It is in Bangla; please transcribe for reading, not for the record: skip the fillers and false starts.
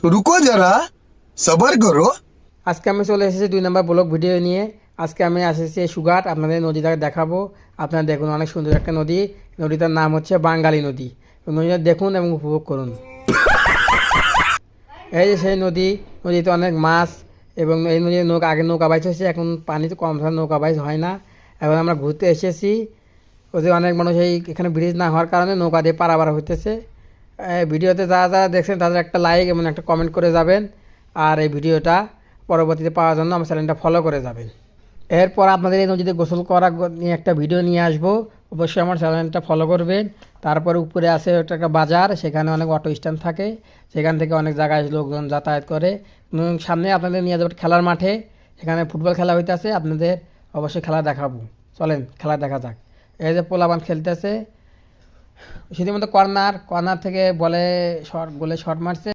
रुको जरा सबर करो। আজকে আমি চলে এসেছি 2 নম্বর ব্লগ ভিডিও নিয়ে। আজকে আমি এসেছি সুগাট, আপনাদের নদীটা দেখাবো। আপনারা দেখুন, অনেক সুন্দর একটা নদী। নদীটার নাম হচ্ছে বাঙালি নদী। নদীটা দেখুন এবং উপভোগ করুন। এই যে সেই নদী, নদীতে অনেক মাছ এবং এই নদীর নৌকা, আগে নৌকা বাইচ হয়েছে, এখন পানিতে কম ধরে নৌকা বাইচ হয় না। এখন আমরা ঘুরতে এসেছি। ওই যে অনেক মানুষ এই এখানে ব্রিজ না হওয়ার কারণে নৌকা দিয়ে পারাবার হইতেছে। ভিডিওতে যারা যারা দেখছেন তাদের একটা লাইক এবং একটা কমেন্ট করে যাবেন। আর এই ভিডিওটা পরবর্তীতে পাওয়ার জন্য আমার চ্যানেলটা ফলো করে যাবেন। এরপর আপনাদের এই নদীতে গোসল করা নিয়ে একটা ভিডিও নিয়ে আসবো, অবশ্যই আমার চ্যানেলটা ফলো করবেন। তারপরে উপরে আছে একটা বাজার, সেখানে অনেক অটো স্ট্যান্ড থাকে, সেখান থেকে অনেক জায়গায় লোকজন যাতায়াত করে। সামনে আপনাদের নিয়ে যাবো খেলার মাঠে, সেখানে ফুটবল খেলা হইতেছে, আপনাদের অবশ্যই খেলা দেখাবো। চলেন খেলা দেখা যাক। এই যে পোলাপান খেলতেছে, সেটির মধ্যে কর্নার থেকে বলে শট মারছে।